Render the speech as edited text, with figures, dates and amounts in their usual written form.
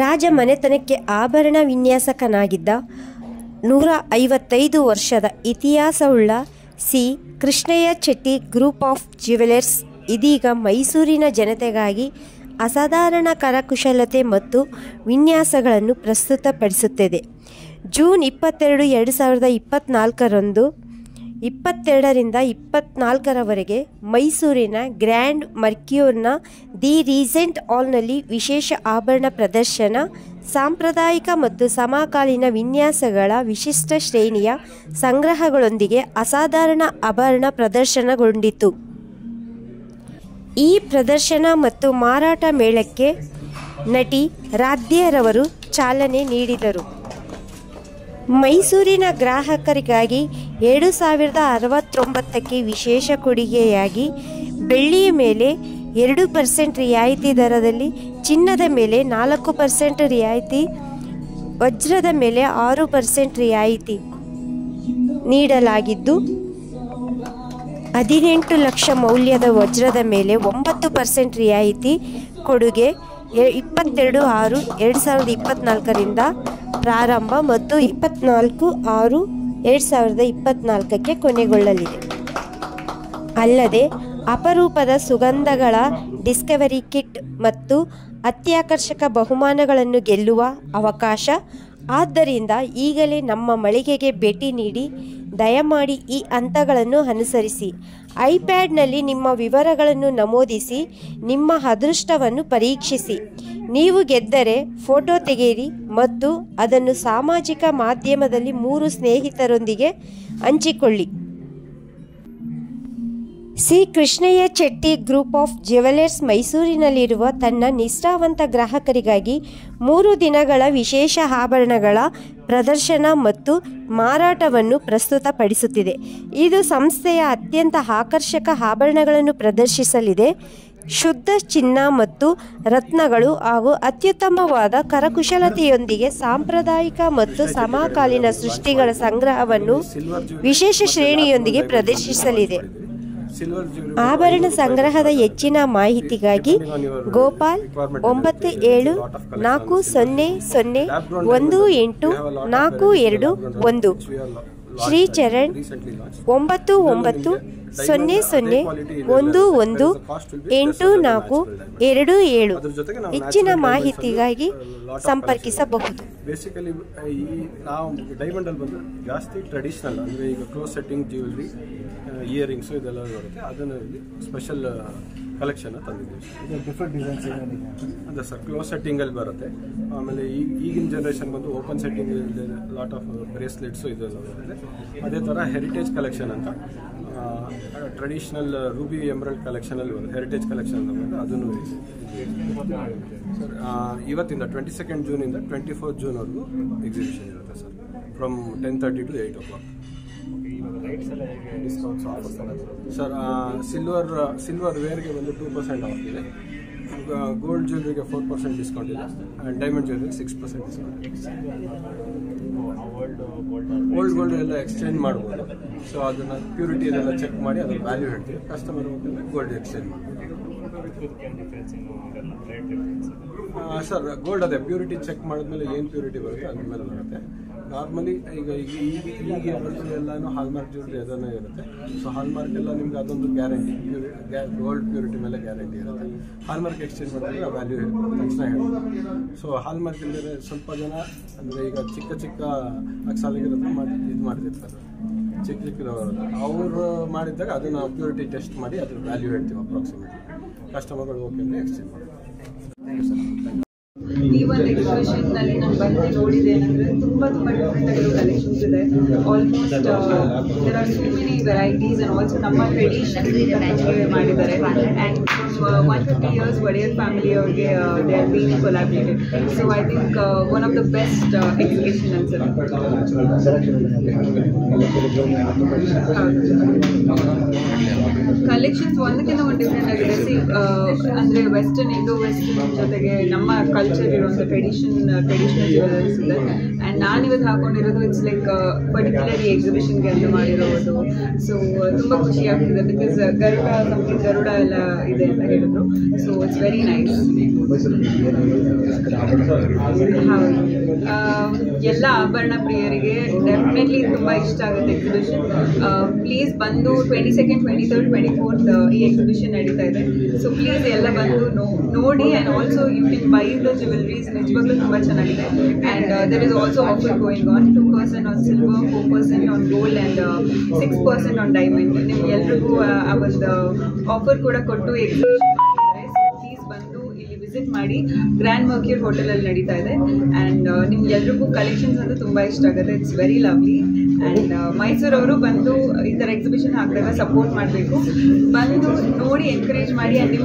ರಾಜ ಮನೆತನಕ್ಕೆ ಆಭರಣ ವಿನ್ಯಾಸಕನಾಗಿದ್ದ 155 ವರ್ಷದ ಇತಿಹಾಸವುಳ್ಳ C Krishnaiah Chetty group of jewellers ಇದೀಗ ಮೈಸೂರಿನ ಜನತೆಗಾಗಿ ಅಸಾಧಾರಣ ಕರಕುಶಲತೆ ಮತ್ತು ವಿನ್ಯಾಸಗಳನ್ನು ಪ್ರಸ್ತುತಪಡಿಸುತ್ತಿದೆ. ಜೂನ್ 22, 2024ರಂದು 22ರಿಂದ 24ರವರೆಗೆ ಮೈಸೂರಿನ ಗ್ರ್ಯಾಂಡ್ ಮರ್ಕ್ಯೂರ್ನ ದಿ ರೀಜೆಂಟ್ ಹಾಲ್ನಲ್ಲಿ ವಿಶೇಷ ಆಭರಣ ಪ್ರದರ್ಶನ, ಸಾಂಪ್ರದಾಯಿಕ ಮತ್ತು ಸಮಕಾಲೀನ ವಿನ್ಯಾಸಗಳ ವಿಶಿಷ್ಟ ಶ್ರೇಣಿಯ ಸಂಗ್ರಹಗಳೊಂದಿಗೆ ಅಸಾಧಾರಣ ಆಭರಣ ಪ್ರದರ್ಶನಗೊಂಡಿತು. ಈ ಪ್ರದರ್ಶನ ಮತ್ತು ಮಾರಾಟ ಮೇಳಕ್ಕೆ ನಟಿ ರಾಧ್ಯರವರು ಚಾಲನೆ ನೀಡಿದರು. ಮೈಸೂರಿನ ಗ್ರಾಹಕರಿಗಾಗಿ 2069ಕ್ಕೆ ವಿಶೇಷ ಕೊಡುಗೆಯಾಗಿ ಬೆಳ್ಳಿಯ ಮೇಲೆ 2% ರಿಯಾಯಿತಿ ದರದಲ್ಲಿ, ಚಿನ್ನದ ಮೇಲೆ 4% ರಿಯಾಯಿತಿ, ವಜ್ರದ ಮೇಲೆ 6% ರಿಯಾಯಿತಿ ನೀಡಲಾಗಿದ್ದು, 18 ಲಕ್ಷ ಮೌಲ್ಯದ ವಜ್ರದ ಮೇಲೆ 9% ರಿಯಾಯಿತಿ ಕೊಡುಗೆ 22/6/2024ರಿಂದ ಪ್ರಾರಂಭ ಮತ್ತು 24/6/2024ಕ್ಕೆ ಕೊನೆಗೊಳ್ಳಲಿದೆ. ಅಲ್ಲದೆ ಅಪರೂಪದ ಸುಗಂಧಗಳ ಡಿಸ್ಕವರಿ ಕಿಟ್ ಮತ್ತು ಅತ್ಯಾಕರ್ಷಕ ಬಹುಮಾನಗಳನ್ನು ಗೆಲ್ಲುವ ಅವಕಾಶ. ಆದ್ದರಿಂದ ಈಗಲೇ ನಮ್ಮ ಮಳಿಗೆಗೆ ಭೇಟಿ ನೀಡಿ ದಯಮಾಡಿ ಈ ಹಂತಗಳನ್ನು ಅನುಸರಿಸಿ. ಐಪ್ಯಾಡ್ನಲ್ಲಿ ನಿಮ್ಮ ವಿವರಗಳನ್ನು ನಮೂದಿಸಿ ನಿಮ್ಮ ಅದೃಷ್ಟವನ್ನು ಪರೀಕ್ಷಿಸಿ. ನೀವು ಗೆದ್ದರೆ ಫೋಟೋ ತೆಗೆಯಿರಿ ಮತ್ತು ಅದನ್ನು ಸಾಮಾಜಿಕ ಮಾಧ್ಯಮದಲ್ಲಿ 3 ಸ್ನೇಹಿತರೊಂದಿಗೆ ಹಂಚಿಕೊಳ್ಳಿ. C Krishnaiah Chetty group of jewellers ಮೈಸೂರಿನಲ್ಲಿರುವ ತನ್ನ ನಿಷ್ಠಾವಂತ ಗ್ರಾಹಕರಿಗಾಗಿ 3 ದಿನಗಳ ವಿಶೇಷ ಆಭರಣಗಳ ಪ್ರದರ್ಶನ ಮತ್ತು ಮಾರಾಟವನ್ನು ಪ್ರಸ್ತುತಪಡಿಸುತ್ತಿದೆ. ಇದು ಸಂಸ್ಥೆಯ ಅತ್ಯಂತ ಆಕರ್ಷಕ ಆಭರಣಗಳನ್ನು ಪ್ರದರ್ಶಿಸಲಿದೆ. ಶುದ್ಧ ಚಿನ್ನ ಮತ್ತು ರತ್ನಗಳು ಹಾಗೂ ಅತ್ಯುತ್ತಮವಾದ ಕರಕುಶಲತೆಯೊಂದಿಗೆ ಸಾಂಪ್ರದಾಯಿಕ ಮತ್ತು ಸಮಕಾಲೀನ ಸೃಷ್ಟಿಗಳ ಸಂಗ್ರಹವನ್ನು ವಿಶೇಷ ಶ್ರೇಣಿಯೊಂದಿಗೆ ಪ್ರದರ್ಶಿಸಲಿದೆ. ಆಭರಣ ಸಂಗ್ರಹದ ಹೆಚ್ಚಿನ ಮಾಹಿತಿಗಾಗಿ ಗೋಪಾಲ್ 9700184221, ಶ್ರೀಚರಣ್ 9900118427. ಹೆಚ್ಚಿನ ಮಾಹಿತಿಗಾಗಿ ಸಂಪರ್ಕಿಸಬಹುದು. ಬೇಸಿಕಲಿ ನಾವು ಡೈಮಂಡ್ ಅಲ್ಲಿ ಬಂದು ಜಾಸ್ತಿ ಟ್ರೆಡಿಷನಲ್ ಅಂದರೆ ಈಗ ಕ್ಲೋಸ್ ಸೆಟ್ಟಿಂಗ್ ಜ್ಯುವೆಲ್ರಿ, ಇಯರಿಂಗ್ಸು ಇದೆಲ್ಲ ಬರುತ್ತೆ. ಅದನ್ನು ಸ್ಪೆಷಲ್ ಕಲೆಕ್ಷನ್ ತಂದಿದ್ದೀವಿ. ಡಿಫ್ರೆಂಟ್ ಡಿಸೈನ್ಸ್ ಅದೇ ಸರ್, ಕ್ಲೋಸ್ ಸೆಟ್ಟಿಂಗಲ್ಲಿ ಬರುತ್ತೆ. ಆಮೇಲೆ ಈಗಿನ ಜನ್ರೇಷನ್ ಬಂದು open setting lot of bracelets ಇದೆಲ್ಲ ಬರುತ್ತೆ. ಅದೇ ಥರ ಹೆರಿಟೇಜ್ ಕಲೆಕ್ಷನ್ ಅಂತ ಟ್ರೆಡಿಷನಲ್ ರೂಬಿ ಎಮರಲ್ಡ್ ಕಲೆಕ್ಷನಲ್ಲಿ ಒಂದು ಹೆರಿಟೇಜ್ ಕಲೆಕ್ಷನ್ ಅಂತ ಬಂದು ಅದನ್ನು ಸರ್ ಇವತ್ತಿಂದ 22 ಜೂನಿಂದ 24 ಜೂನ್ವರೆಗೂ ಎಕ್ಸಿಬಿಷನ್ ಇರುತ್ತೆ sir, from 10:30 to 8 o'clock. Sir silver ವೇರ್ಗೆ ಬಂದು 2% ಆಫ್ ಇದೆ, ಗೋಲ್ಡ್ ಜ್ಯುವೆಲ್ರಿಗೆ 4% ಡಿಸ್ಕೌಂಟ್ ಇದೆ, ಆ್ಯಂಡ್ ಡೈಮಂಡ್ ಜ್ಯುವೆಲ್ರಿಗೆ 6% ಡಿಸ್ಕೌಂಟ್. ಓಲ್ಡ್ ಗೋಲ್ಡ್ ಎಲ್ಲ ಎಕ್ಸ್ಚೇಂಜ್ ಮಾಡ್ಬೋದು. ಸೊ ಅದನ್ನು ಪ್ಯೂರಿಟಿ ಇದೆಲ್ಲ ಚೆಕ್ ಮಾಡಿ ಅದ್ರ ವ್ಯಾಲ್ಯೂ ಹೇಳ್ತೀವಿ. ಕಸ್ಟಮರ್ ಹೋಗ್ತಾರೆ ಗೋಲ್ಡ್ ಎಕ್ಸ್ಚೇಂಜ್ ಮಾಡ್ಬೋದು. ಸರ್ ಗೋಲ್ಡ್ ಅದೇ ಪ್ಯೂರಿಟಿ ಚೆಕ್ ಮಾಡಿದ್ಮೇಲೆ ಏನು ಪ್ಯೂರಿಟಿ ಬರುತ್ತೆ ಅದ್ರ ಮೇಲೆ ಬರುತ್ತೆ. ನಾರ್ಮಲಿ ಈಗ ಎಲ್ಲಾನು ಹಾಲ್ಮಾರ್ಕ್ ಜ್ಯುವೆಲ್ರಿ ಅದನ್ನೇ ಇರುತ್ತೆ. ಸೊ ಹಾಲ್ಮಾರ್ಕ್ ಎಲ್ಲ ನಿಮ್ಗೆ ಅದೊಂದು ಗ್ಯಾರಂಟಿ, ಗೋಲ್ಡ್ ಪ್ಯೂರಿಟಿ ಮೇಲೆ ಗ್ಯಾರಂಟಿ ಇರುತ್ತೆ. ಹಾಲ್ಮಾರ್ಕ್ ಎಕ್ಸ್ಚೇಂಜ್ ಮಾಡಿದ್ರೆ ವ್ಯಾಲ್ಯೂ ತಕ್ಷಣ ಹೇಳುತ್ತೆ. ಸೊ ಹಾಲ್ಮಾರ್ಕ್ ಇಲ್ಲದೆ ಸ್ವಲ್ಪ ಜನ ಅಂದರೆ ಈಗ ಚಿಕ್ಕ ಅಕ್ಸಾಲಿಗಿರೋದು ಇದು ಮಾಡ್ತಿರ್ತಾರೆ, ಚಿಕ್ಕದವರು ಅವರು ಮಾಡಿದಾಗ ಅದನ್ನು ಪ್ಯೂರಿಟಿ ಟೆಸ್ಟ್ ಮಾಡಿ ಅದ್ರ ವ್ಯಾಲ್ಯೂ ಹೇಳ್ತೀವಿ ಅಪ್ರಾಕ್ಸಿಮೇಟ್ಲಿ. ಕಸ್ಟಮರ್ಗಳು ಓಕೆ ಅಂದರೆ ಎಕ್ಸ್ಚೇಂಜ್ ಮಾಡ್ತೀವಿ. ಈ ಒಂದು ಎಕ್ಸಿಬಿಷನ್ ನಲ್ಲಿ ನಾನು ಬಂದು ನೋಡಿದೆ ಏನಂದ್ರೆ ತುಂಬಾ ಡಿಫ್ರೆಂಟ್ ಆಗಿರೋ ಕಲೆಕ್ಷನ್ಸ್ ಇದೆ. Almost there are so many varieties and also ನಮ್ಮ ಟ್ರೆಡಿಷನ್ ಮಾಡಿದ್ದಾರೆ. ಅಂಡ್ 150 years ಒಡೆಯರ್ ಫ್ಯಾಮಿಲಿ ಅವ್ರಿಗೆ they are been collaborated. So I think one of the best exhibition ಅನ್ಸುತ್ತೆ. ಕಲೆಕ್ಷನ್ಸ್ ಒಂದಕ್ಕಿಂತ ಒಂದು ಡಿಫ್ರೆಂಟ್ ಆಗಿದೆ. ಅಂದರೆ ವೆಸ್ಟರ್ನ್ ಇಂಡೋ ವೆಸ್ಟರ್ನ್ ಜೊತೆಗೆ ನಮ್ಮ ಕಲ್ಚರ್ ಇರುವಂಥ ಟ್ರೆಡಿಷನಲ್ ಜ್ಯುವೆಲರೀಸ್ ಇದೆ. ಆ್ಯಂಡ್ ನಾನಿವತ್ತು ಹಾಕೊಂಡಿರೋದು ಇಟ್ಸ್ ಲೈಕ್ ಪರ್ಟಿಕ್ಯುಲರ್ಲಿ ಎಕ್ಸಿಬಿಷನ್ಗೆ ಅಂತ ಮಾಡಿರೋದು. ಸೊ ತುಂಬ ಖುಷಿ ಆಗ್ತಿದೆ ಬಿಕಾಸ್ ಗರುಡ ಎಲ್ಲ ಇದೆ ಅಂತ ಹೇಳಿದ್ರು. So it's very nice. ಎಲ್ಲ ಆಭರಣ ಪ್ರಿಯರಿಗೆ ಡೆಫಿನೆಟ್ಲಿ ತುಂಬ ಇಷ್ಟ ಆಗುತ್ತೆ ಎಕ್ಸಿಬಿಷನ್. ಪ್ಲೀಸ್ ಬಂದು 22nd, 23rd, 24th ಈ ಎಕ್ಸಿಬಿಷನ್ ನಡೀತಾ ಇದೆ. ಸೊ ಪ್ಲೀಸ್ ಎಲ್ಲ ಬಂದು ನೋಡಿ. And also you can buy the jewelleries. ನಿಜವಾಗ್ಲೂ ತುಂಬ ಚೆನ್ನಾಗಿದೆ. And there is also offer going on. 2% on silver, 4% on gold and 6% on diamond. ನಿಮ್ಗೆ ಎಲ್ರಿಗೂ ಆ ಒಂದು ಆಫರ್ ಕೂಡ ಕೊಟ್ಟು ಎಕ್ಸಿಬಿಷನ್ ಮಾಡಿದ್ದಾರೆ. ಸೊ ಪ್ಲೀಸ್ ಬಂದು ಇಲ್ಲಿ ವಿಸಿಟ್ ಮಾಡಿ. ಗ್ರ್ಯಾಂಡ್ ಮರ್ಕ್ಯೂರ್ ಹೋಟೆಲಲ್ಲಿ ನಡೀತಾ ಇದೆ. ಆ್ಯಂಡ್ ನಿಮ್ಗೆ ಎಲ್ರಿಗೂ ಕಲೆಕ್ಷನ್ಸ್ ಅಂತೂ ತುಂಬ ಇಷ್ಟ ಆಗುತ್ತೆ. It's very lovely. ಆ್ಯಂಡ್ ಮೈಸೂರವರು ಬಂದು ಈ ಥರ ಎಕ್ಸಿಬಿಷನ್ ಹಾಕಿದಾಗ ಸಪೋರ್ಟ್ ಮಾಡಬೇಕು. ಬಂದು ನೋಡಿ ಎನ್ಕರೇಜ್ ಮಾಡಿ. ಆ್ಯಂಡ್